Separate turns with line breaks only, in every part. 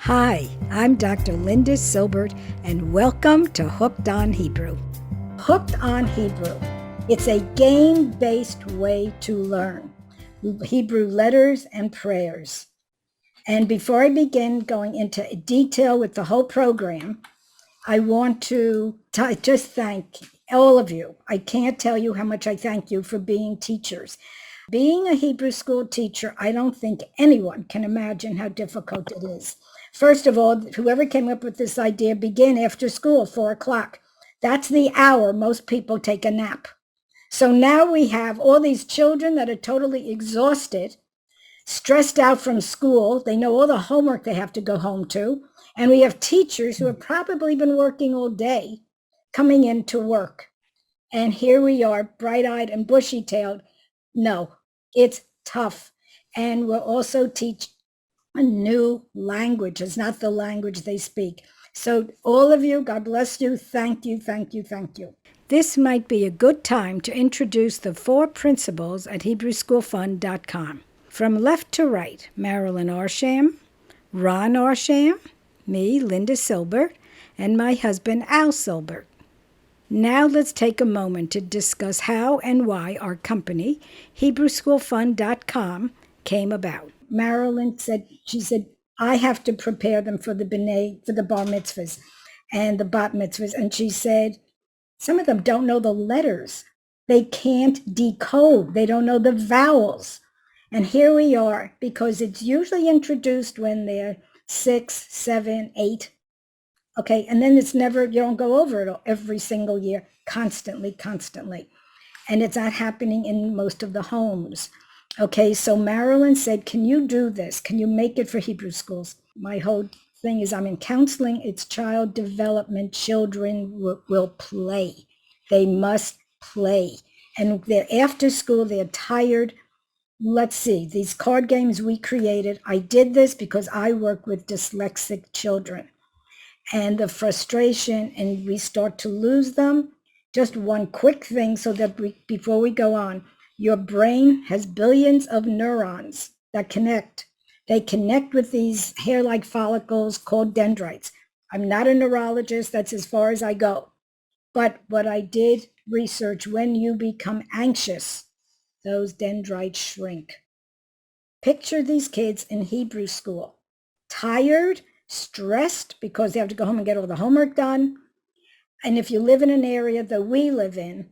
Hi, I'm Dr. Linda Silbert, and welcome to Hooked on Hebrew. Hooked on Hebrew. It's a game-based way to learn Hebrew letters and prayers. And before I begin going into detail with the whole program, I want to just thank all of you. I can't tell you how much I thank you for being teachers. Being a Hebrew school teacher, I don't think anyone can imagine how difficult it is. First of all, whoever came up with this idea, begin after school, 4 o'clock. That's the hour most people take a nap. So now we have all these children that are totally exhausted, stressed out from school. They know all the homework they have to go home to. And we have teachers who have probably been working all day coming in to work. And here we are, bright-eyed and bushy-tailed. No, it's tough. And we'll also teach a new language. It's not the language they speak. So all of you, God bless you. Thank you, thank you, thank you. This might be a good time to introduce the 4 principals at HebrewSchoolFund.com. From left to right, Marilyn Arsham, Ron Arsham, me, Linda Silbert, and my husband, Al Silbert. Now let's take a moment to discuss how and why our company, HebrewSchoolFund.com, came about. Marilyn said, I have to prepare them for the b'nai, for the bar mitzvahs and the bat mitzvahs. And she said, some of them don't know the letters. They can't decode. They don't know the vowels. And here we are, because it's usually introduced when they're 6, 7, 8. Okay, and then it's never, you don't go over it every single year, constantly. And it's not happening in most of the homes. Okay, so Marilyn said, can you do this? Can you make it for Hebrew schools? My whole thing is I'm in counseling. It's child development. Children will play. They must play. And they're after school, they're tired. Let's see, these card games we created, I did this because I work with dyslexic children. And the frustration, and we start to lose them. Just one quick thing so that before we go on, your brain has billions of neurons that connect. They connect with these hair-like follicles called dendrites. I'm not a neurologist, that's as far as I go. But what I did research, when you become anxious, those dendrites shrink. Picture these kids in Hebrew school, tired, stressed because they have to go home and get all the homework done. And if you live in an area that we live in,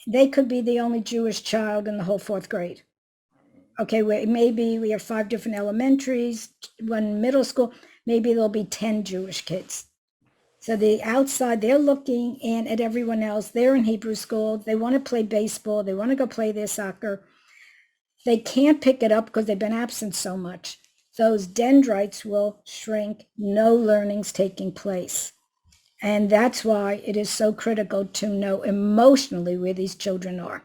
they could be the only Jewish child in the whole 4th grade. Okay, maybe we have 5 different elementaries, 1 middle school, maybe there'll be 10 Jewish kids. So the outside, they're looking in at everyone else. They're in Hebrew school. They want to play baseball. They want to go play their soccer. They can't pick it up because they've been absent so much. Those dendrites will shrink. No learning's taking place. And that's why it is so critical to know emotionally where these children are.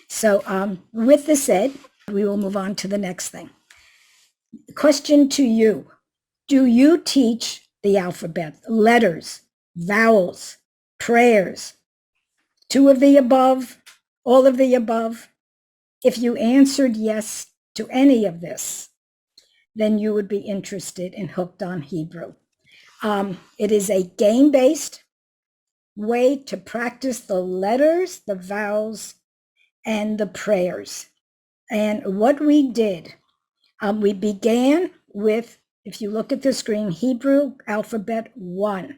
So with this said, we will move on to the next thing. Question to you. Do you teach the alphabet, letters, vowels, prayers, 2 of the above, all of the above? If you answered yes to any of this, then you would be interested in Hooked on Hebrew. It is a game-based way to practice the letters, the vowels, and the prayers. And what we did, we began with, if you look at the screen, Hebrew alphabet 1.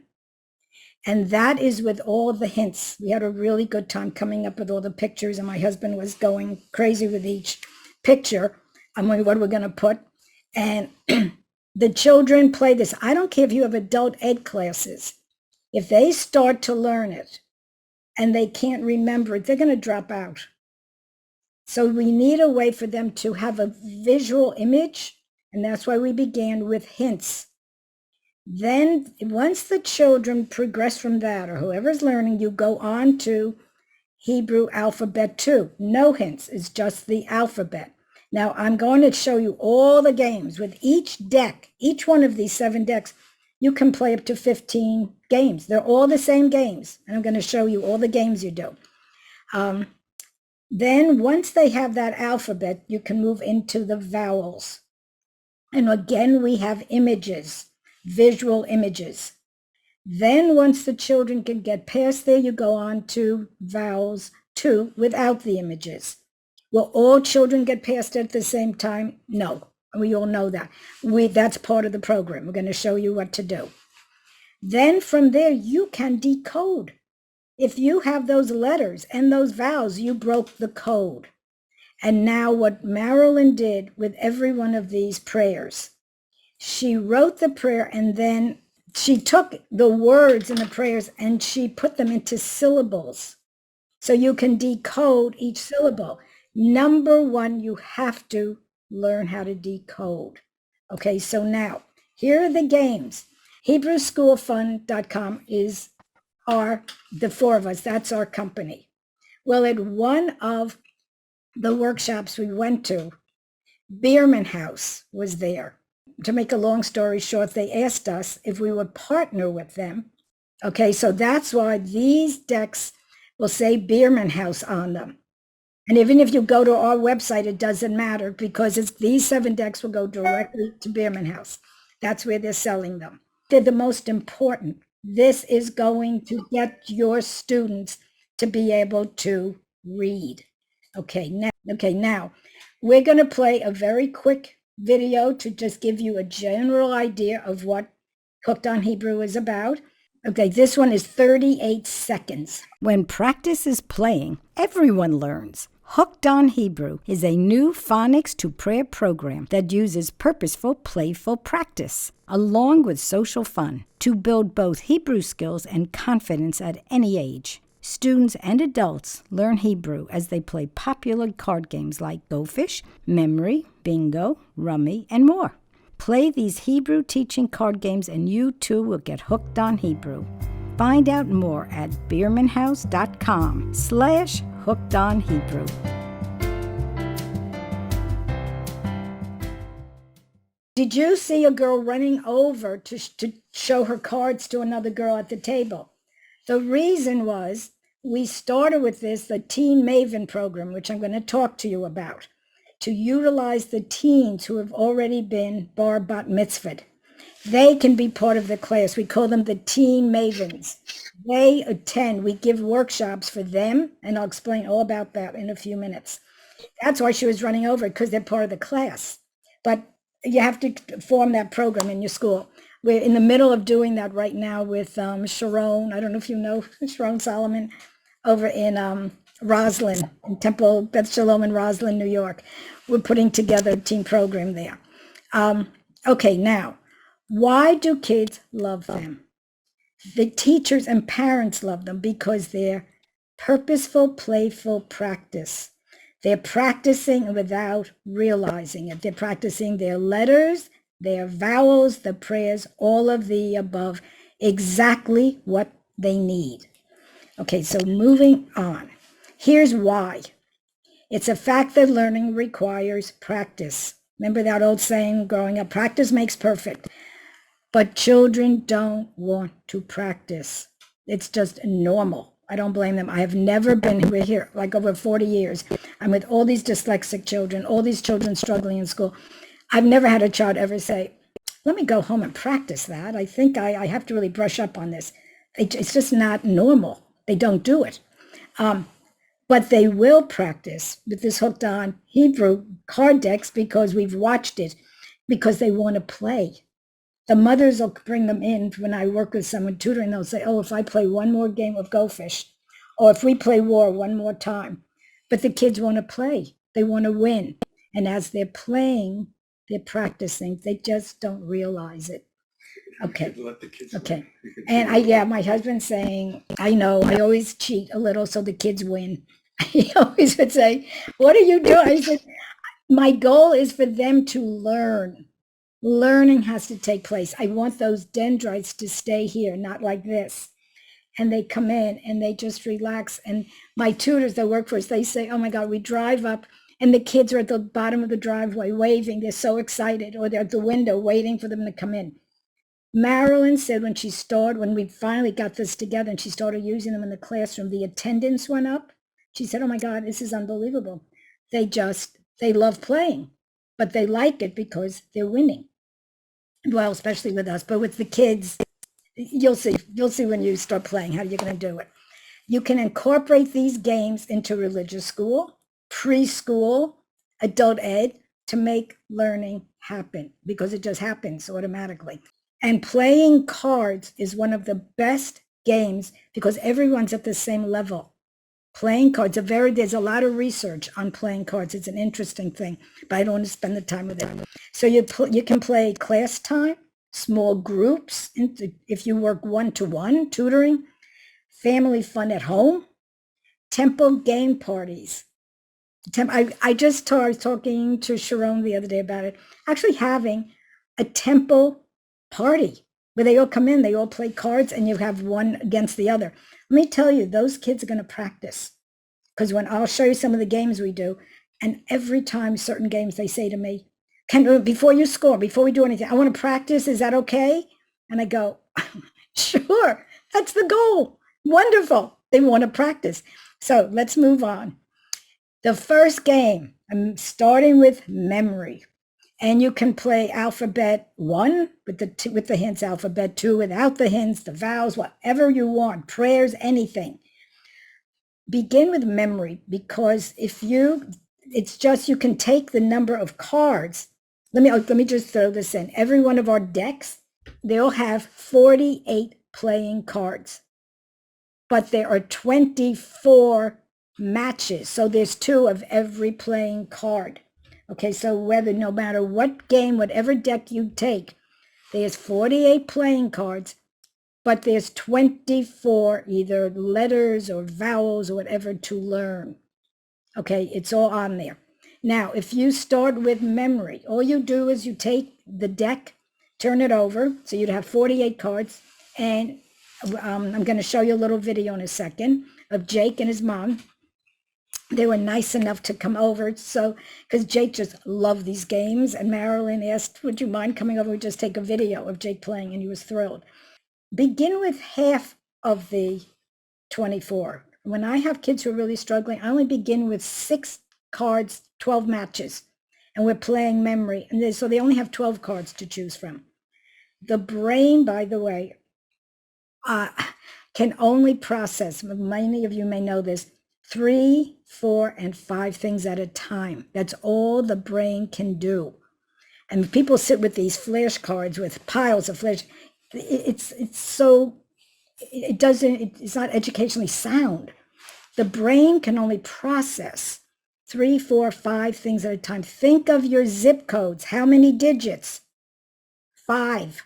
And that is with all the hints. We had a really good time coming up with all the pictures, and my husband was going crazy with each picture. I'm wondering what we're going to put. And the children play this. I don't care if you have adult ed classes. If they start to learn it and they can't remember it, they're going to drop out. So we need a way for them to have a visual image, and that's why we began with hints. Then once the children progress from that, or whoever's learning, you go on to Hebrew alphabet 2. No hints, it's just the alphabet. Now I'm going to show you all the games with each deck, each one of these 7 decks. You can play up to 15 games. They're all the same games. And I'm going to show you all the games you do. Then once they have that alphabet, you can move into the vowels. And again, we have images. visual images. Then once the children can get past there, you go on to vowels 2 without the images. Will all children get past it at the same time? No. We all know that. That's part of the program. We're going to show you what to do. Then from there, you can decode. If you have those letters and those vowels, you broke the code. And now what Marilyn did with every one of these prayers, she wrote the prayer and then she took the words in the prayers and she put them into syllables. So you can decode each syllable. Number one, you have to learn how to decode. Okay, so now here are the games. HebrewSchoolFun.com is the four of us, that's our company. Well, at one of the workshops we went to, Bierman House was there. To make a long story short, they asked us if we would partner with them. Okay, so that's why these decks will say Bierman House on them. And even if you go to our website, it doesn't matter because these 7 decks will go directly to Bierman House. That's where they're selling them. They're the most important. This is going to get your students to be able to read. Okay, now we're going to play a very quick video to just give you a general idea of what Hooked on Hebrew is about. Okay, this one is 38 seconds. When practice is playing, everyone learns. Hooked on Hebrew is a new phonics to prayer program that uses purposeful, playful practice, along with social fun, to build both Hebrew skills and confidence at any age. Students and adults learn Hebrew as they play popular card games like Go Fish, Memory, Bingo, Rummy, and more. Play these Hebrew teaching card games and you too will get hooked on Hebrew. Find out more at biermanhouse.com/hookedonhebrew. Did you see a girl running over to show her cards to another girl at the table? The reason was we started with the Teen Maven program, which I'm going to talk to you about, to utilize the teens who have already been bar bat mitzvahed. They can be part of the class. We call them the Teen Mavens. They attend. We give workshops for them, and I'll explain all about that in a few minutes. That's why she was running over, because they're part of the class. But you have to form that program in your school. We're in the middle of doing that right now with Sharon. I don't know if you know Sharon Solomon over in Roslyn, in Temple Beth Shalom in Roslyn, New York. We're putting together a team program there. Okay, now, why do kids love them? The teachers and parents love them because they're purposeful, playful practice. They're practicing without realizing it. They're practicing their letters, their vowels, the prayers, all of the above, exactly what they need. Okay, so moving on. Here's why. It's a fact that learning requires practice. Remember that old saying growing up, practice makes perfect. But children don't want to practice. It's just normal. I don't blame them. I have never been, we're here like over 40 years. I'm with all these dyslexic children, all these children struggling in school. I've never had a child ever say, let me go home and practice that. I think I have to really brush up on this. It's just not normal. They don't do it. But they will practice with this Hooked on Hebrew card decks because we've watched it, because they want to play. The mothers will bring them in when I work with someone tutoring. They'll say, oh, if I play one more game of Go Fish, or if we play war one more time. But the kids want to play. They want to win. And as they're playing, they're practicing. They just don't realize it. Okay. Okay. And my husband's saying, I know, I always cheat a little so the kids win. He always would say, what are you doing? I said, my goal is for them to learn. Learning has to take place. I want those dendrites to stay here, not like this. And they come in and they just relax. And my tutors that work for us, they say, oh my God, we drive up and the kids are at the bottom of the driveway waving. They're so excited, or they're at the window waiting for them to come in. Marilyn said when we finally got this together and she started using them in the classroom, the attendance went up. She said, oh my God, this is unbelievable. They love playing, but they like it because they're winning. Well, especially with us, but with the kids, you'll see when you start playing how you're going to do it. You can incorporate these games into religious school, preschool, adult ed to make learning happen because it just happens automatically. And playing cards is one of the best games because everyone's at the same level. Playing cards there's a lot of research on playing cards. It's an interesting thing, but I don't want to spend the time with it. So you can play class time, small groups, if you work one-to-one tutoring, family fun at home, temple game parties. I just started talking to Sharon the other day about it, actually having a temple party where they all come in, they all play cards, and you have one against the other. Let me tell you, those kids are going to practice because when I'll show you some of the games we do, and every time certain games they say to me, before you score, before we do anything, I want to practice. Is that okay? And I go, sure, that's the goal. Wonderful. They want to practice. So let's move on. The first game, I'm starting with memory. And you can play alphabet 1 with the hints, alphabet 2 without the hints, the vowels, whatever you want, prayers, anything. Begin with memory because it's just you can take the number of cards. Let me just throw this in. Every one of our decks, they all have 48 playing cards, but there are 24 matches. So there's 2 of every playing card. Okay, so no matter what game, whatever deck you take, there's 48 playing cards, but there's 24 either letters or vowels or whatever to learn. Okay, it's all on there. Now, if you start with memory, all you do is you take the deck, turn it over, so you'd have 48 cards, and I'm going to show you a little video in a second of Jake and his mom. They were nice enough to come over, because Jake just loved these games, and Marilyn asked, would you mind coming over and just take a video of Jake playing, and he was thrilled. Begin with half of the 24. When I have kids who are really struggling, I only begin with 6 cards, 12 matches, and we're playing memory, and so they only have 12 cards to choose from. The brain, by the way, can only process, many of you may know this, 3, 4, and 5 things at a time. That's all the brain can do. And people sit with these flashcards with piles of flash. It's not educationally sound. The brain can only process 3, 4, 5 things at a time. Think of your zip codes. How many digits? 5.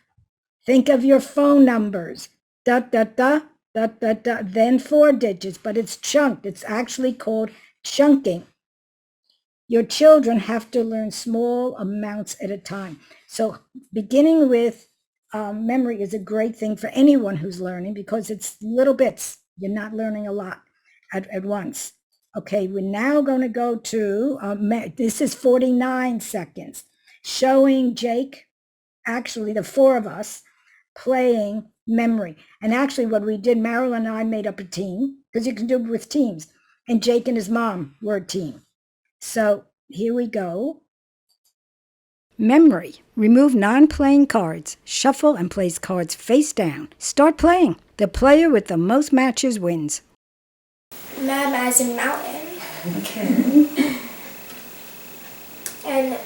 Think of your phone numbers. Da, da, da. Then 4 digits, but it's chunked. It's actually called chunking. Your children have to learn small amounts at a time. So beginning with memory is a great thing for anyone who's learning because it's little bits. You're not learning a lot at once. Okay, we're now going to go to, this is 49 seconds, showing Jake, actually the 4 of us, playing memory. And actually what we did, Marilyn and I made up a team, because you can do it with teams, and Jake and his mom were a team. So here we go. Memory. Remove non-playing cards. Shuffle and place cards face down. Start playing. The player with the most matches wins.
Mem as in mountain.
Okay.
And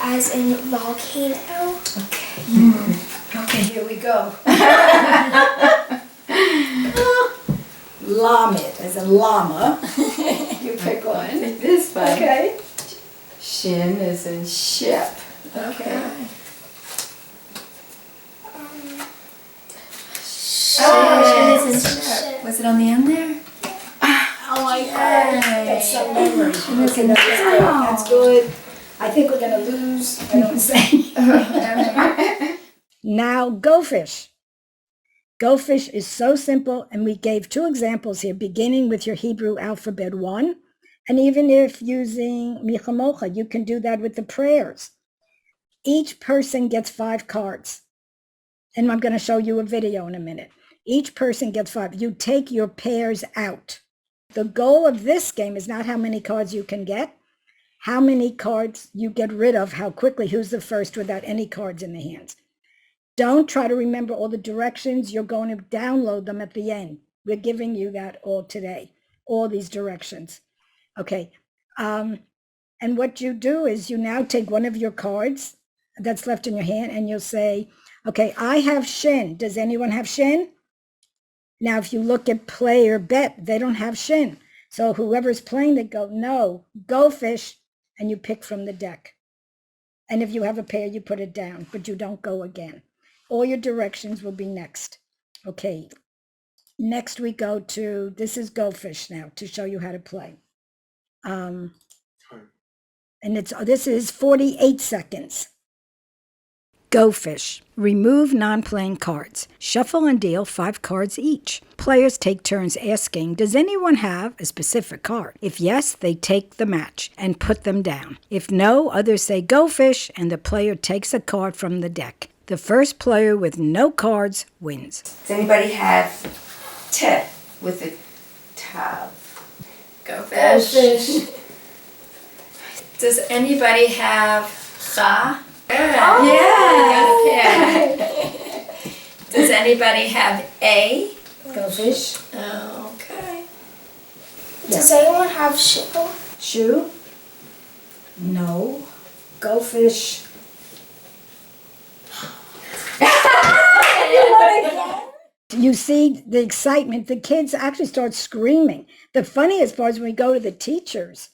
as in volcano.
Okay. Okay, here we go. Lamed as in llama. You pick one.
Take this one.
Okay.
Shin is in ship.
Okay.
Shin is in ship.
Was it on the end there?
Oh my God. That's so memory. Okay, that's good. I think we're going to lose. I don't say. Now, go fish. Go fish is so simple, and we gave 2 examples here, beginning with your Hebrew alphabet 1, and even if using Michamocha, you can do that with the prayers. Each person gets 5 cards, and I'm going to show you a video in a minute. Each person gets 5. You take your pairs out. The goal of this game is not how many cards you can get. how many cards you get rid of, how quickly, who's the first without any cards in the hands. Don't try to remember all the directions. You're going to download them at the end. We're giving you that all today, all these directions. Okay. And what you do is you now take one of your cards that's left in your hand and you'll say, okay, I have Shin. Does anyone have Shin? Now, if you look at play or bet, they don't have Shin. So whoever's playing, they go, no, go fish, and you pick from the deck. And if you have a pair, you put it down, but you don't go again. All your directions will be next. Okay, next we go to, this is go fish now to show you how to play. And this is 48 seconds. Go fish. Remove non-playing cards. Shuffle and deal 5 cards each. Players take turns asking, does anyone have a specific card? If yes, they take the match and put them down. If no, others say go fish and the player takes a card from the deck. The first player with no cards wins.
Does anybody have T with a tab? Go fish. Does anybody have Cha?
Oh,
Yeah. Does anybody have A?
Go fish.
Okay.
Does anyone have shoe?
Shoe? No. Go fish. You see the excitement. The kids actually start screaming. The funniest part is when we go to the teachers.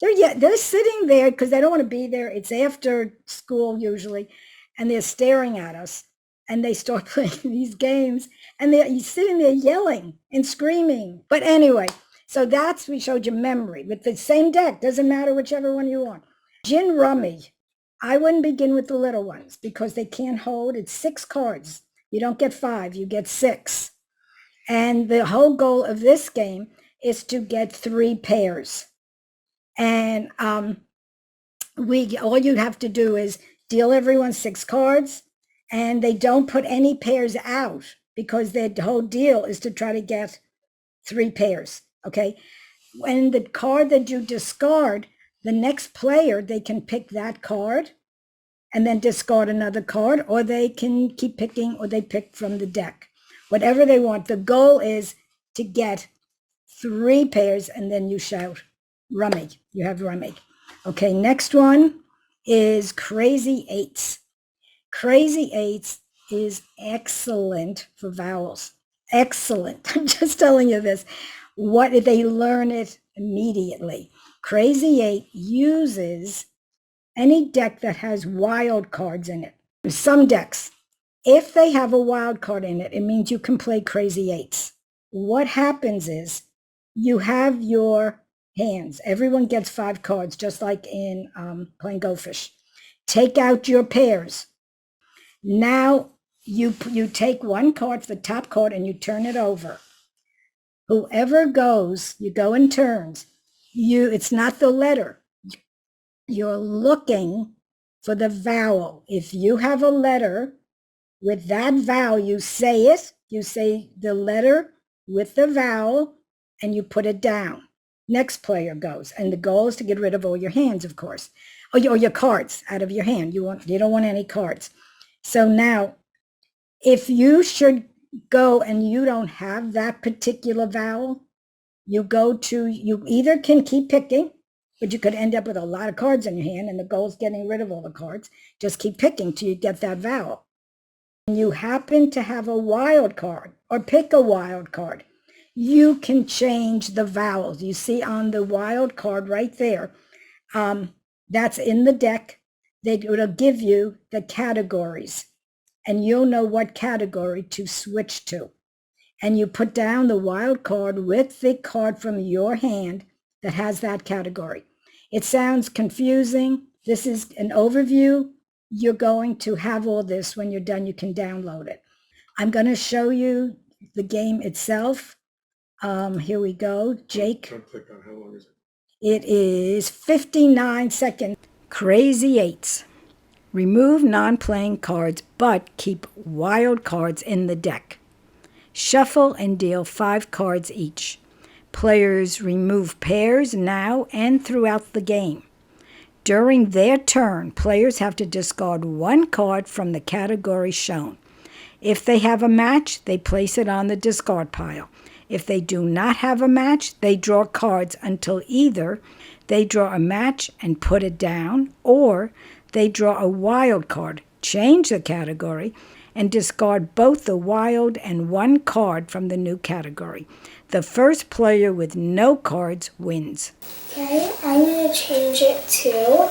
They're sitting there because they don't want to be there. It's after school usually, and they're staring at us. And they start playing these games, and they're sitting there yelling and screaming. But anyway, so we showed you memory with the same deck. Doesn't matter whichever one you want. Gin Rummy. I wouldn't begin with the little ones because they can't hold. It's 6 cards. You don't get 5, you get 6. And the whole goal of this game is to get 3 pairs. And all you have to do is deal everyone 6 cards, and they don't put any pairs out because their whole deal is to try to get 3 pairs, okay? When the card that you discard, the next player, they can pick that card and then discard another card, or they can keep picking, or they pick from the deck. Whatever they want. The goal is to get 3 pairs, and then you shout, rummy. You have rummy. Okay, next one is Crazy Eights. Crazy Eights is excellent for vowels. Excellent. I'm just telling you this. What if they learn it immediately? Crazy 8 uses any deck that has wild cards in it. Some decks, if they have a wild card in it, it means you can play Crazy Eights. What happens is you have your hands. Everyone gets 5 cards, just like in playing Go Fish. Take out your pairs. Now you take one card, the top card, and you turn it over. Whoever goes, you go in turns. It's not the letter. You're looking for the vowel. If you have a letter with that vowel, you say it. You say the letter with the vowel, and you put it down. Next player goes, and the goal is to get rid of all your hands, of course, or your cards out of your hand. You don't want any cards. So now, if you should go and you don't have that particular vowel, you either can keep picking, but you could end up with a lot of cards in your hand, and the goal is getting rid of all the cards. Just keep picking till you get that vowel. And you happen to have a wild card or pick a wild card, you can change the vowels. You see on the wild card right there, that's in the deck. It'll give you the categories, and you'll know what category to switch to. And you put down the wild card with the card from your hand that has that category. It sounds confusing. This is an overview. You're going to have all this. When you're done, you can download it. I'm going to show you the game itself. Here we go. Jake.
Click on how long is it?
It is 59 seconds. Crazy Eights. Remove non-playing cards, but keep wild cards in the deck. Shuffle and deal 5 cards each. Players remove pairs now and throughout the game. During their turn, players have to discard one card from the category shown. If they have a match, they place it on the discard pile. If they do not have a match, they draw cards until either they draw a match and put it down, or they draw a wild card, change the category, and discard both the wild and one card from the new category. The first player with no cards wins.
Okay, I'm going to change it to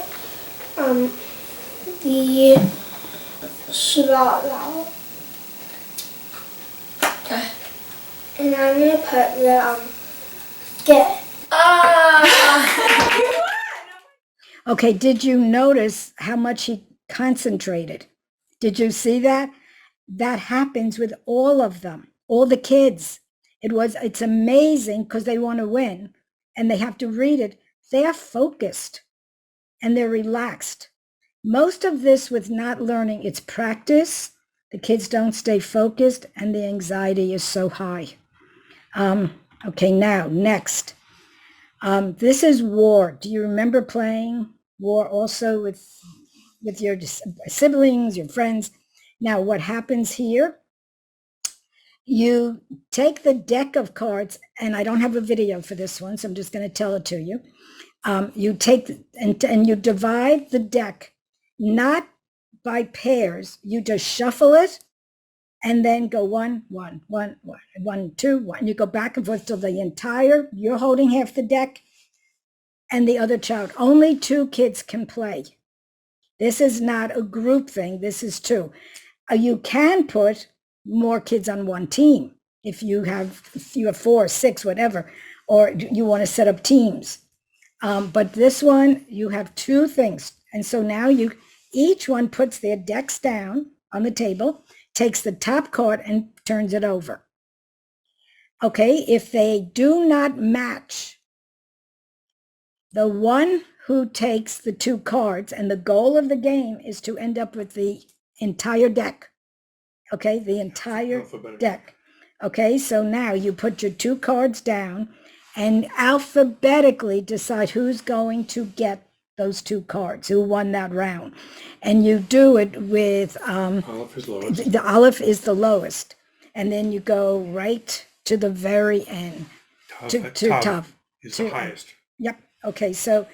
the Shibao. And I'm going to put the get.
Okay, did you notice how much he concentrated? Did you see that? That happens with all of them, all the kids. It's amazing because they want to win and they have to read it. They're focused and they're relaxed. Most of this with not learning, it's practice. The kids don't stay focused and the anxiety is so high. Okay, now, next. This is war. Do you remember playing war also with your siblings, your friends? Now, what happens here? You take the deck of cards, and I don't have a video for this one, so I'm just going to tell it to you. You take and you divide the deck, not by pairs. You just shuffle it, and then go 1, 1, 1, 1, 1, 2, 1. You go back and forth till the entire. You're holding half the deck, and the other child. Only 2 kids can play. This is not a group thing. This is 2. You can put more kids on one team if you have 4, 6, whatever, or you want to set up teams. But this one, you have 2 things. And so now each one puts their decks down on the table, takes the top card and turns it over. Okay, if they do not match, the one who takes the 2 cards, and the goal of the game is to end up with the entire deck. Okay, the entire deck. Okay, so now you put your 2 cards down and alphabetically decide who's going to get those 2 cards, who won that round. And you do it with,
Olive is lowest.
the olive is the lowest. And then you go right to the very end. To top.
Is the highest.
Yep. Okay, so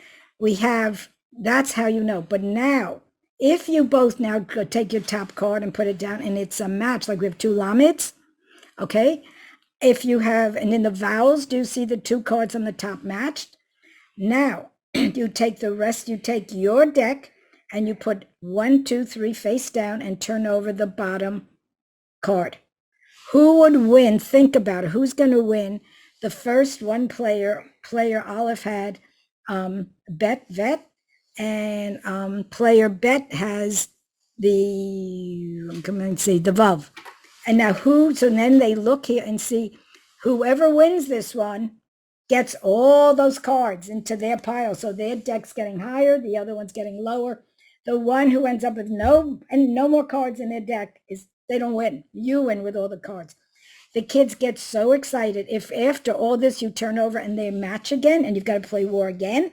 that's how you know. But now, if you both now go take your top card and put it down and it's a match, like we have 2 lamids, okay? If you have, and in the vowels, do you see the 2 cards on the top matched? Now, you take the rest, you take your deck and you put 1, 2, 3 face down and turn over the bottom card. Who would win? Think about it. Who's going to win? The first one player Olive had vet, and player bet has the vav. And now so then they look here and see whoever wins this one gets all those cards into their pile. So their deck's getting higher, the other one's getting lower. The one who ends up with no more cards in their deck they don't win. You win with all the cards. The kids get so excited. If after all this you turn over and they match again and you've got to play war again,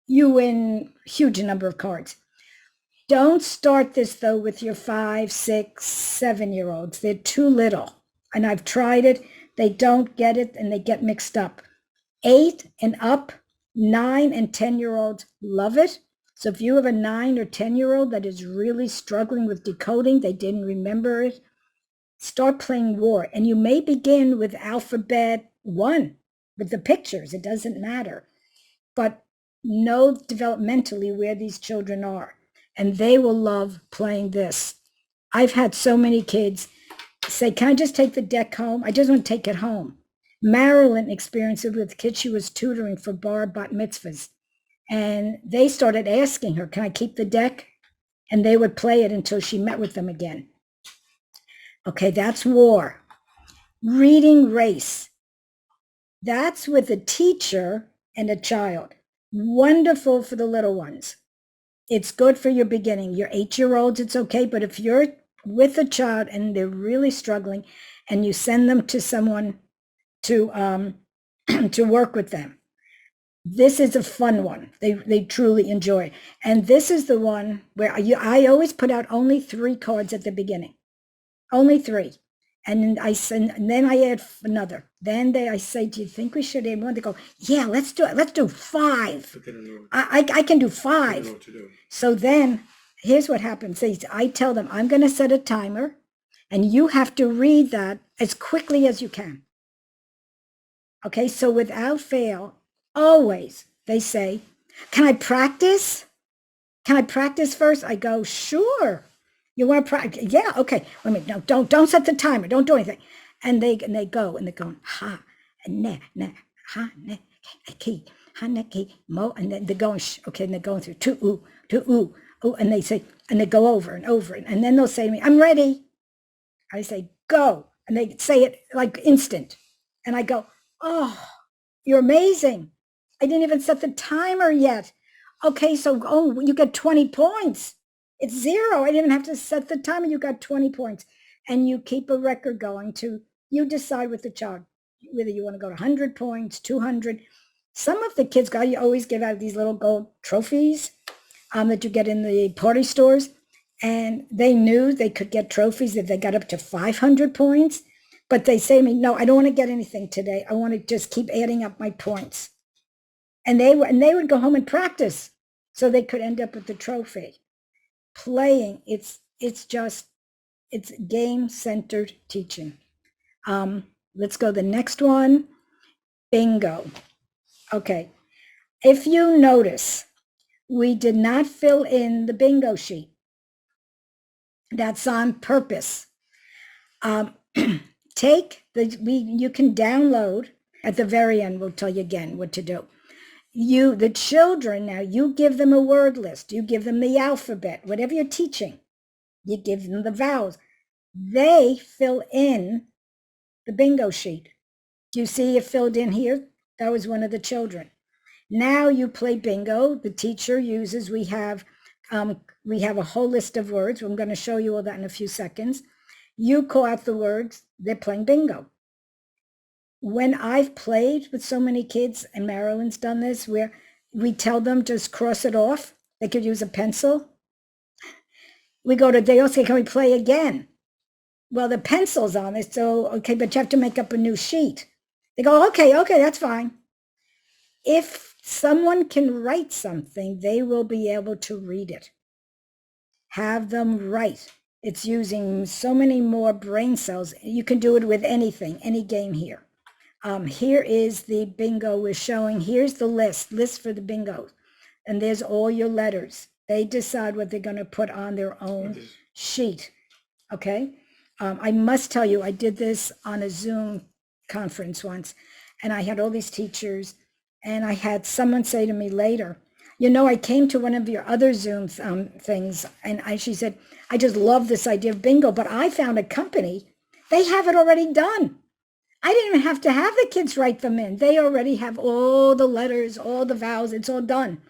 you win a huge number of cards. Don't start this though with your 5, 6, 7-year-olds. They're too little. And I've tried it. They don't get it and they get mixed up. 8 and up, 9 and 10-year-olds love it. So if you have a 9 or 10-year-old that is really struggling with decoding, they didn't remember it, start playing war. And you may begin with alphabet 1 with the pictures. It doesn't matter. But know developmentally where these children are. And they will love playing this. I've had so many kids say, can I just take the deck home? I just want to take it home. Marilyn experienced it with kids she was tutoring for bar bat mitzvahs. And they started asking her, can I keep the deck? And they would play it until she met with them again. Okay, that's war. Reading race. That's with a teacher and a child. Wonderful for the little ones. It's good for your beginning. Your 8-year-olds, it's okay. But if you're with a child and they're really struggling and you send them to someone to work with them, This is a fun one. They truly enjoy. And this is the one where I always put out only 3 cards at the beginning. Only 3. And then I add another. Then I say, do you think we should add one? They go, yeah, let's do it. Let's do 5.
But they don't know,
I can do
they don't know
5.
what to do.
So then here's what happens. I tell them, I'm going to set a timer and you have to read that as quickly as you can. Okay, so without fail, always they say, can I practice? Can I practice first? I go, sure. You want to practice? Yeah, okay. Wait a minute. No, don't set the timer. Don't do anything. And they go and they're going, ha, ne, ha, ne, ki, ha, ne, ki, mo. And then they're going, okay, and they're going through to, ooh, and they say, and they go over and over. And then they'll say to me, I'm ready. I say, go. And they say it like instant. And I go, oh, you're amazing. I didn't even set the timer yet. Okay, so, you get 20 points. It's 0. I didn't have to set the timer. You got 20 points. And you keep a record going you decide with the child, whether you want to go to 100 points, 200. Some of the kids, you always give out these little gold trophies that you get in the party stores. And they knew they could get trophies if they got up to 500 points. But they say to me, no, I don't want to get anything today. I want to just keep adding up my points. And they would go home and practice so they could end up with the trophy. Playing, it's game-centered teaching. Let's go the next one. Bingo. Okay. If you notice, we did not fill in the bingo sheet. That's on purpose. You can download at the very end. We'll tell you again what to do. The children now, you give them a word list. You give them the alphabet, whatever you're teaching. You give them the vowels. They fill in the bingo sheet. Do you see it filled in here? That was one of the children. Now you play bingo. The teacher uses, we have a whole list of words. I'm going to show you all that in a few seconds. You call out the words. They're playing bingo. When I've played with so many kids, and Marilyn's done this, where we tell them just cross it off. They could use a pencil. We go to, they also say, can we play again? Well, the pencil's on it, so, okay, but you have to make up a new sheet. They go, okay, that's fine. If someone can write something, they will be able to read it. Have them write. It's using so many more brain cells. You can do it with anything, any game here. Here is the bingo we're showing. Here's the list for the bingo. And there's all your letters. They decide what they're going to put on their own sheet. Okay? I must tell you, I did this on a Zoom conference once, and I had all these teachers, and I had someone say to me later, I came to one of your other Zoom things, and she said, I just love this idea of bingo, but I found a company, they have it already done. I didn't even have to have the kids write them in. They already have all the letters, all the vowels. It's all done.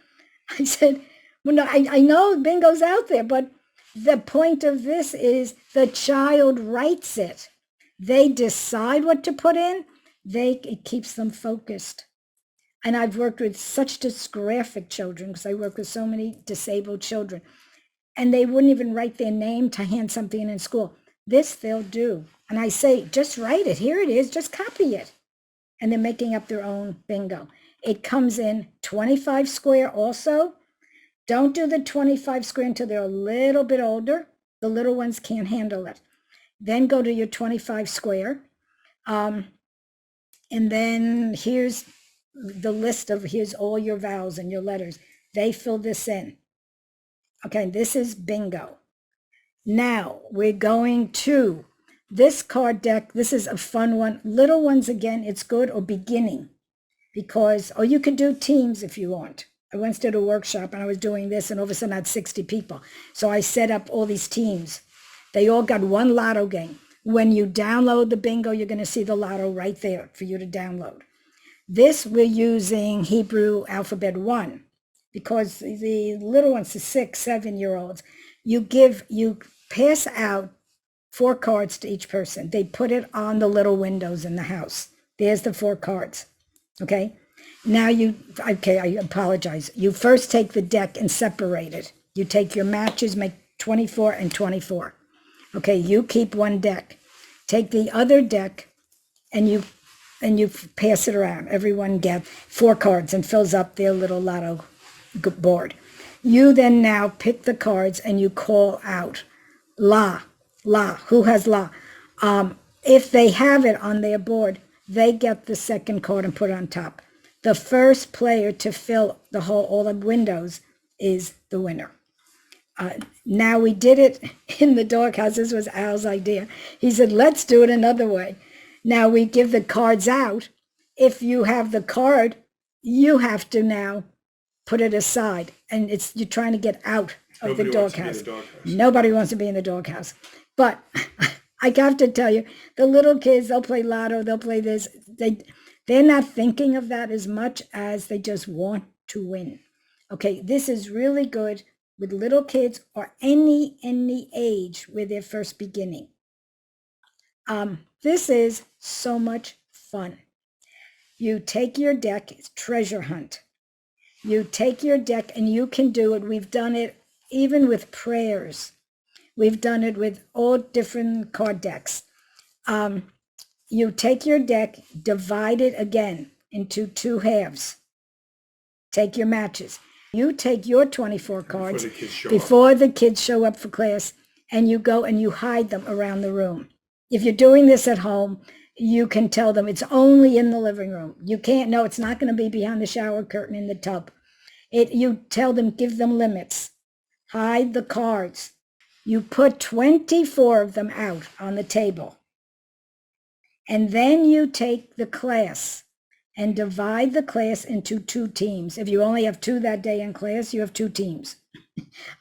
I said, well, no, I know bingo's out there, but the point of this is the child writes it. They decide what to put in. It keeps them focused. And I've worked with such dysgraphic children because I work with so many disabled children. And they wouldn't even write their name to hand something in school. This they'll do. And I say, just write it. Here it is. Just copy it. And they're making up their own bingo. It comes in 25 square also. Don't do the 25 square until they're a little bit older. The little ones can't handle it. Then go to your 25 square. And then here's the list here's all your vowels and your letters. They fill this in. Okay, this is bingo. Now we're going to this card deck. This is a fun one. Little ones, again, it's good, or beginning, because, or you could do teams if you want. I once did a workshop and I was doing this, and all of a sudden I had 60 people. So I set up all these teams. They all got one lotto game. When you download the bingo, you're going to see the lotto right there for you to download. This, we're using Hebrew alphabet 1, because the little ones, the 6, 7-year-olds, you pass out 4 cards to each person. They put it on the little windows in the house. There's the 4 cards. Okay. Now okay, I apologize. You first take the deck and separate it. You take your matches, make 24 and 24. Okay, you keep one deck. Take the other deck and you pass it around. Everyone gets 4 cards and fills up their little lotto board. You then now pick the cards and you call out la, who has la? If they have it on their board, they get the second card and put it on top. The first player to fill all the windows is the winner. Now we did it in the doghouse. This was Al's idea. He said, let's do it another way. Now we give the cards out. If you have the card, you have to now put it aside. And you're trying to get out of the doghouse. Nobody wants to be in the doghouse. But I have to tell you, the little kids, they'll play lotto, they'll play this. They're not thinking of that as much as they just want to win. Okay, this is really good with little kids or any age where they're first beginning. This is so much fun. You take your deck, it's treasure hunt. You take your deck and you can do it. We've done it even with prayers. We've done it with all different card decks. You take your deck, divide it again into 2 halves. Take your matches. You take your 24 cards before the kids show up for class, and you go and you hide them around the room. If you're doing this at home, you can tell them it's only in the living room. You can't, no, it's not going to be behind the shower curtain in the tub. You tell them, give them limits. Hide the cards. You put 24 of them out on the table. And then you take the class and divide the class into 2 teams. If you only have 2 that day in class, you have 2 teams.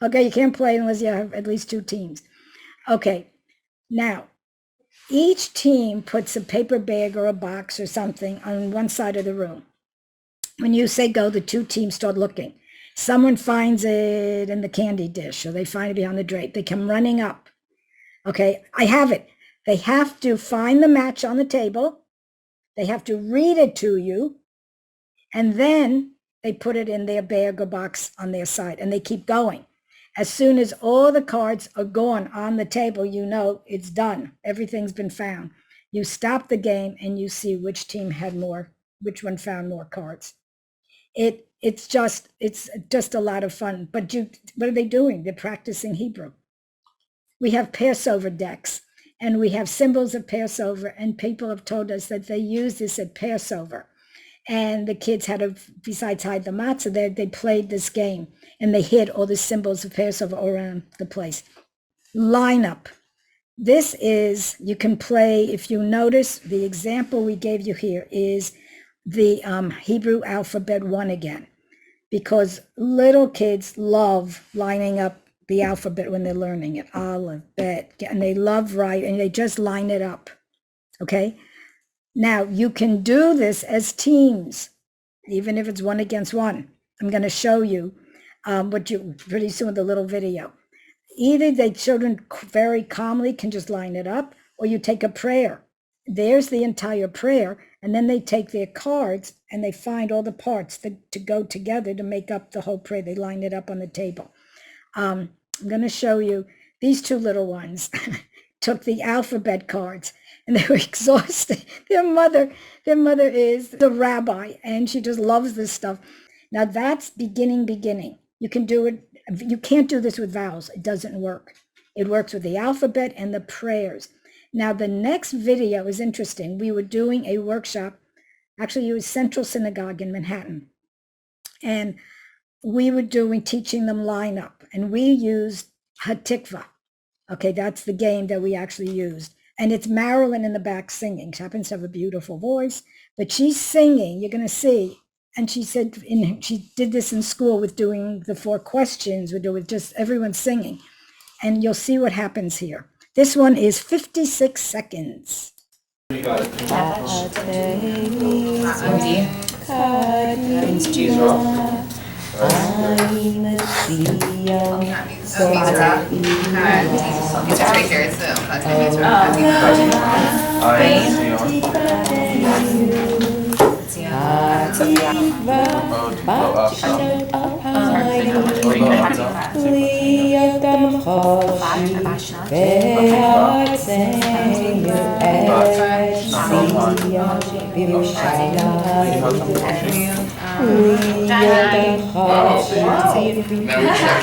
Okay, you can't play unless you have at least 2 teams. Okay, now, each team puts a paper bag or a box or something on one side of the room. When you say go, the 2 teams start looking. Someone finds it in the candy dish, or they find it behind the drape. They come running up. Okay, I have it. They have to find the match on the table. They have to read it to you. And then they put it in their bag or box on their side, and they keep going. As soon as all the cards are gone on the table, you know it's done. Everything's been found. You stop the game and you see which team had more, which one found more cards. It's just a lot of fun. But what are they doing? They're practicing Hebrew. We have Passover decks, and we have symbols of Passover, and people have told us that they use this at Passover. And the kids had to, besides hide the matzah, they played this game, and they hid all the symbols of Passover around the place. Lineup. This is, you can play, if you notice, the example we gave you here is the Hebrew alphabet 1 again, because little kids love lining up the alphabet when they're learning it, aleph, bet, and they love writing, and they just line it up, okay? Now, you can do this as teams, even if it's 1 against 1. I'm going to show you pretty soon with a little video. Either the children very calmly can just line it up, or you take a prayer. There's the entire prayer, and then they take their cards and they find all the parts to go together to make up the whole prayer. They line it up on the table. I'm going to show you these 2 little ones took the alphabet cards, and they were exhausted. Their mother is the rabbi, and she just loves this stuff. Now that's beginning. You can do it. You can't do this with vowels. It doesn't work. It works with the alphabet and the prayers. Now the next video is interesting. We were doing a workshop. Actually, it was Central Synagogue in Manhattan. And we were teaching them lineup. And we used Hatikva. Okay, that's the game that we actually used. And it's Marilyn in the back singing. She happens to have a beautiful voice, but she's singing, you're going to see. And she said, she did this in school with doing the 4 questions, with just everyone singing. And you'll see what happens here. This one is 56 seconds.
Now we check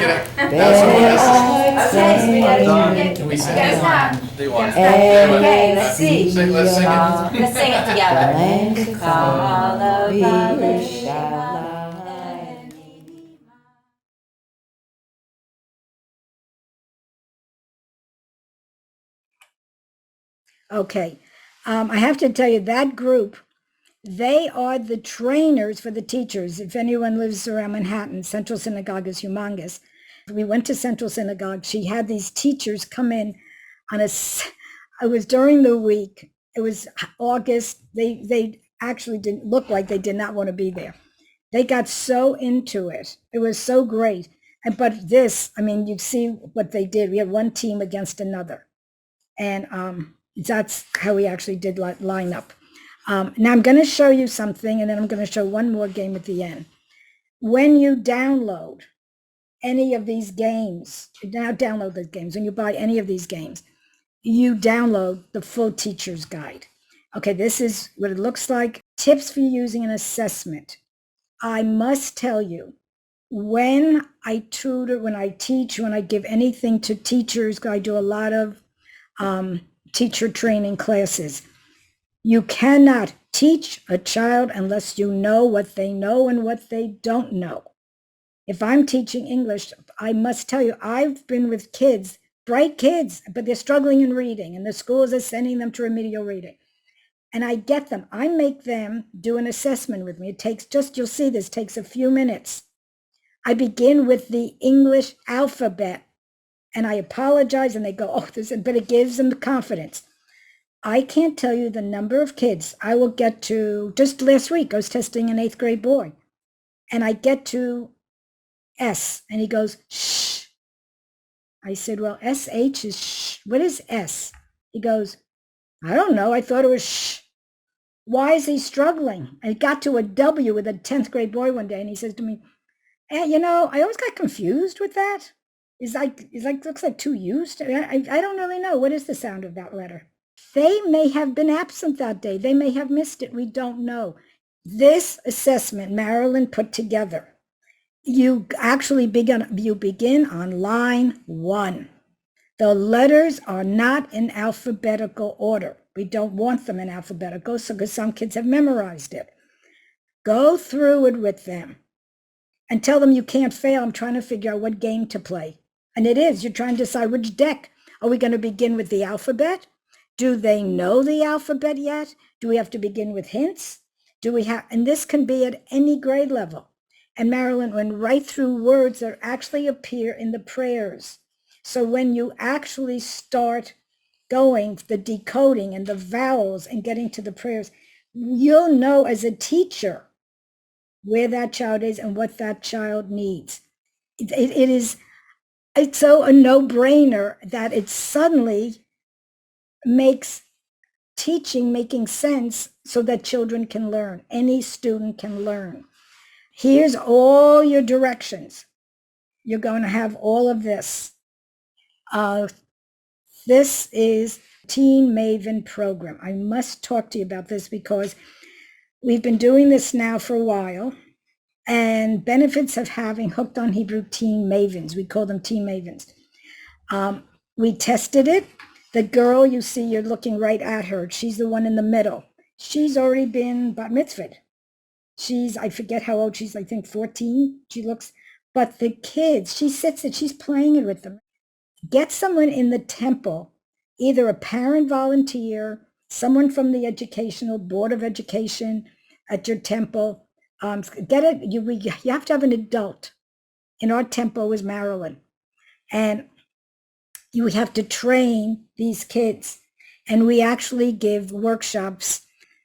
it out. Can we sing it? They want it.
Okay, let's see.
Let's sing it.
Let's sing it together.
Okay. I have to tell you, that group, they are the trainers for the teachers. If anyone lives around Manhattan, Central Synagogue is humongous. We went to Central Synagogue. She had these teachers come in on it was during the week. It was August. They actually didn't look like they did not want to be there. They got so into it. It was so great. But this, I mean, you see what they did. We had one team against another. And that's how we actually did line up. Now I'm going to show you something, and then I'm going to show one more game at the end. When you download any of these games, now download the games, when you buy any of these games, you download the full teacher's guide. Okay, this is what it looks like. Tips for using an assessment. I must tell you, when I tutor, when I teach, when I give anything to teachers, I do a lot of teacher training classes. You cannot teach a child unless you know what they know and what they don't know. If I'm teaching English, I must tell you, I've been with kids, bright kids, but they're struggling in reading, and the schools are sending them to remedial reading. And I get them. I make them do an assessment with me. It takes you'll see this takes a few minutes. I begin with the English alphabet, and I apologize, and they go, oh, but it gives them the confidence. I can't tell you the number of kids I will get to. Just last week, I was testing an 8th grade boy, and I get to S, and he goes, shh. I said, well, SH is shh. What is S? He goes, I don't know. I thought it was shh. Why is he struggling? I got to a W with a 10th grade boy one day, and he says to me, hey, I always got confused with that. It's like looks like 2 U's. I don't really know. What is the sound of that letter? They may have been absent that day. They may have missed it. We don't know. This assessment Marilyn put together, you actually begin on line 1. The letters are not in alphabetical order. We don't want them in alphabetical, because some kids have memorized it. Go through it with them and tell them you can't fail. I'm trying to figure out what game to play. And it is, you're trying to decide which deck. Are we going to begin with the alphabet? Do they know the alphabet yet? Do we have to begin with hints? And this can be at any grade level. And Marilyn went right through words that actually appear in the prayers. So when you actually start going, the decoding and the vowels and getting to the prayers, you'll know as a teacher where that child is and what that child needs. It's so a no-brainer that it suddenly makes teaching making sense so that children can learn. Any student can learn. Here's all your directions. You're going to have all of this. This is Teen Maven program. I must talk to you about this because we've been doing this now for a while, and benefits of having Hooked on Hebrew Teen Mavens. We call them Teen Mavens. We tested it. The girl you see, you're looking right at her. She's the one in the middle. She's already been bat mitzvahed. I forget how old she's, I think 14. She looks, but the kids, she sits it, she's playing it with them. Get someone in the temple, either a parent volunteer, someone from the educational board of education at your temple. Get it. You have to have an adult. In our temple was Marilyn, and you have to train these kids. And we actually give workshops.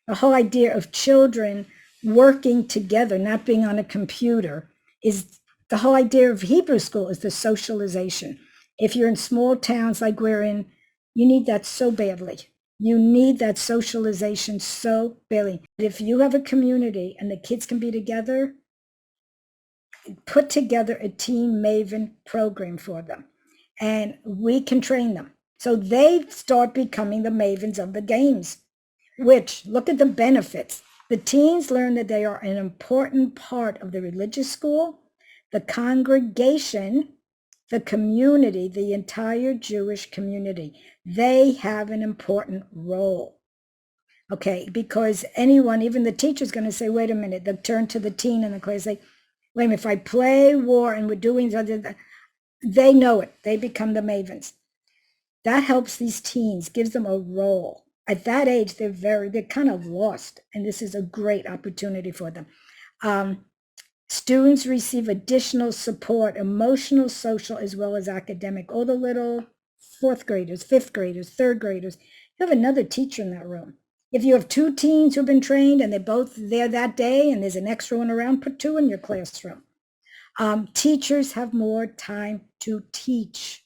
The whole idea of children working together, not being on a computer, is the whole idea of Hebrew school is the socialization. If you're in small towns like we're in, you need that so badly. You need that socialization so badly. If you have a community and the kids can be together, put together a Team Maven program for them, and we can train them. So they start becoming the mavens of the games, which, look at the benefits. The teens learn that they are an important part of the religious school, the congregation, the community, the entire Jewish community. They have an important role. Okay, because anyone, even the teacher's going to say, wait a minute, they'll turn to the teen in the class, say, wait a minute, if I play war and we're doing something, they know it. They become the mavens. That helps these teens, gives them a role. At that age, they're kind of lost, and this is a great opportunity for them. Students receive additional support, emotional, social, as well as academic. All the little fourth graders, fifth graders, third graders, you have another teacher in that room. If you have two teens who've been trained and they're both there that day and there's an extra one around, put two in your classroom. Teachers have more time to teach,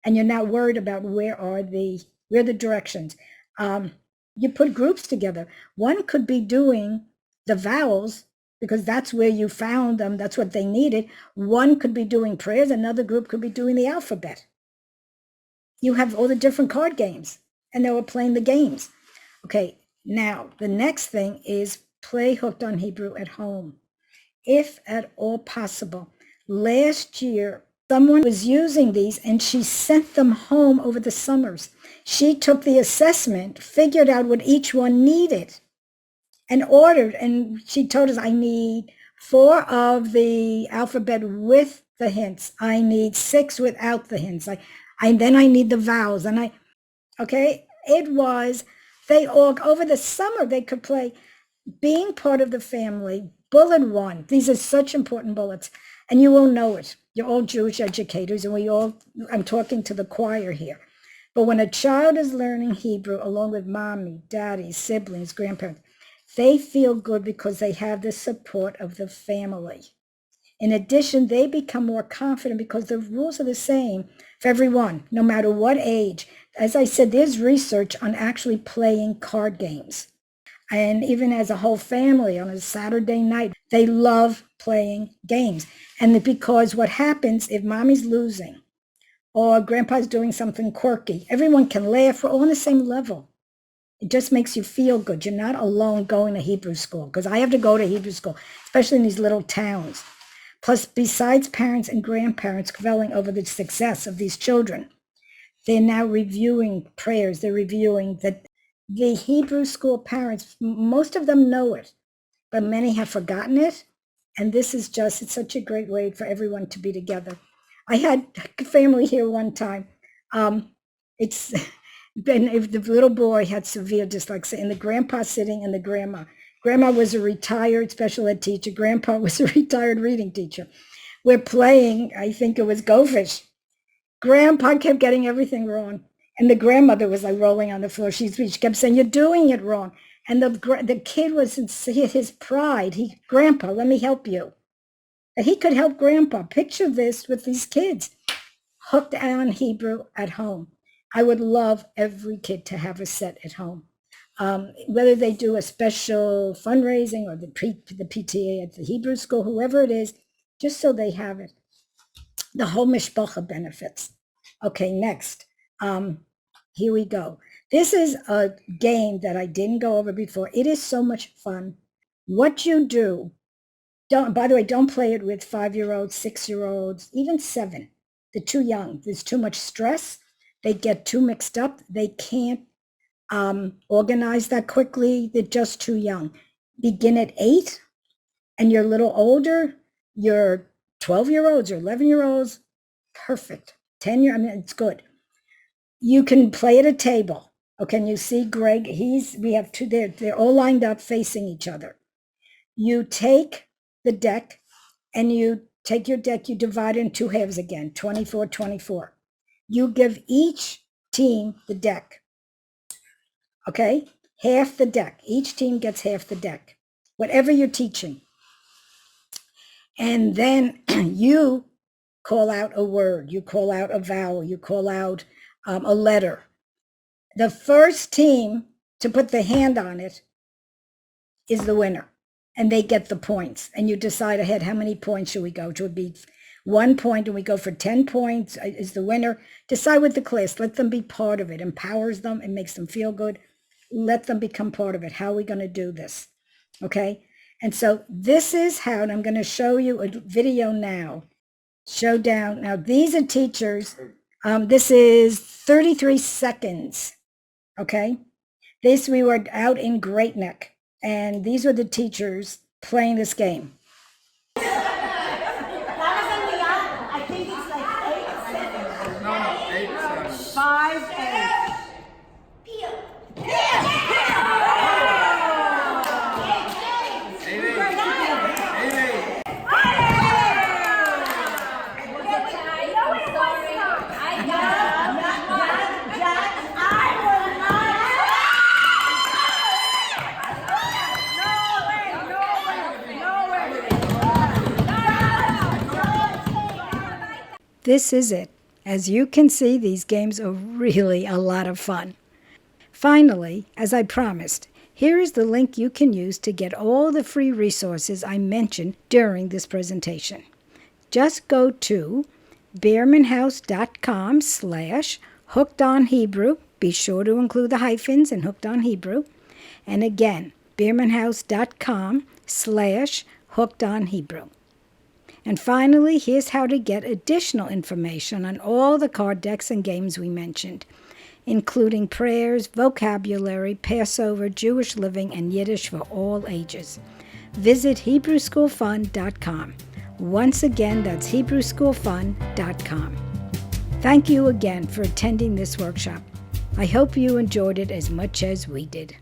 and you're not worried about where are the directions. You put groups together. One could be doing the vowels because that's where you found them. That's what they needed. One could be doing prayers. Another group could be doing the alphabet. You have all the different card games, and they were playing the games. Okay, now the next thing is play hooked on Hebrew at home, if at all possible. Last year, someone was using these and she sent them home over the summers. She took the assessment, figured out what each one needed, and ordered. And she told us, I need 4 of the alphabet with the hints. I need 6 without the hints. Then I need the vowels. And they all, over the summer, they could play being part of the family. Bullet 1. These are such important bullets. And you will know it. You're all Jewish educators, and I'm talking to the choir here. But when a child is learning Hebrew along with mommy, daddy, siblings, grandparents, they feel good because they have the support of the family. In addition, they become more confident because the rules are the same for everyone, no matter what age. As I said, there's research on actually playing card games. And even as a whole family on a Saturday night, they love playing games. And because what happens if mommy's losing or grandpa's doing something quirky, everyone can laugh. We're all on the same level. It just makes you feel good. You're not alone going to Hebrew school, because I have to go to Hebrew school, especially in these little towns. Plus, besides parents and grandparents quelling over the success of these children, they're now reviewing prayers. They're reviewing that. The Hebrew school parents, most of them know it, but many have forgotten it. And this is it's such a great way for everyone to be together. I had a family here one time. If the little boy had severe dyslexia, and the grandpa sitting and the grandma. Grandma was a retired special ed teacher. Grandpa was a retired reading teacher. We're playing, I think it was Go Fish. Grandpa kept getting everything wrong. And the grandmother was like rolling on the floor. She kept saying, you're doing it wrong. And the kid was in his pride. Grandpa, let me help you. And he could help Grandpa. Picture this with these kids hooked on Hebrew at home. I would love every kid to have a set at home. Whether they do a special fundraising or the PTA at the Hebrew school, whoever it is, just so they have it. The whole mishpacha benefits. Okay, next. Here we go. This is a game that I didn't go over before. It is so much fun. What you do, by the way, don't play it with 5-year-olds, 6-year-olds, even 7. They're too young. There's too much stress. They get too mixed up. They can't organize that quickly. They're just too young. Begin at 8, and you're a little older. You're 12-year-olds or 11-year-olds. Perfect. 10-year, it's good. You can play at a table. Okay, and you see Greg, we have 2 there. They're all lined up facing each other. You take the deck, and you take your deck, you divide it in 2 halves again, 24, 24. You give each team the deck. Okay, half the deck. Each team gets half the deck, whatever you're teaching. And then you call out a word, you call out a vowel, you call out a letter. The first team to put the hand on it is the winner, and they get the points. And you decide ahead how many points should we go to. It would be 1 point, and we go for 10 points is the winner. Decide with the class. Let them be part of it. Empowers them. It makes them feel good. Let them become part of it. How are we going to do this? Okay. And so this is how, and I'm going to show you a video now. Show down. Now, these are teachers. This is 33 seconds. Okay. We were out in Great Neck, and these were the teachers playing this game.
I think it's like 8, 7.
No, 8, 7.
5, 8.
This is it. As you can see, these games are really a lot of fun. Finally, as I promised, here is the link you can use to get all the free resources I mentioned during this presentation. Just go to beermanhouse.com/hookedonhebrew. Be sure to include the hyphens in Hooked on Hebrew. And again, beermanhouse.com/hookedonhebrew. And finally, here's how to get additional information on all the card decks and games we mentioned, including prayers, vocabulary, Passover, Jewish living, and Yiddish for all ages. Visit HebrewSchoolFun.com. Once again, that's HebrewSchoolFun.com. Thank you again for attending this workshop. I hope you enjoyed it as much as we did.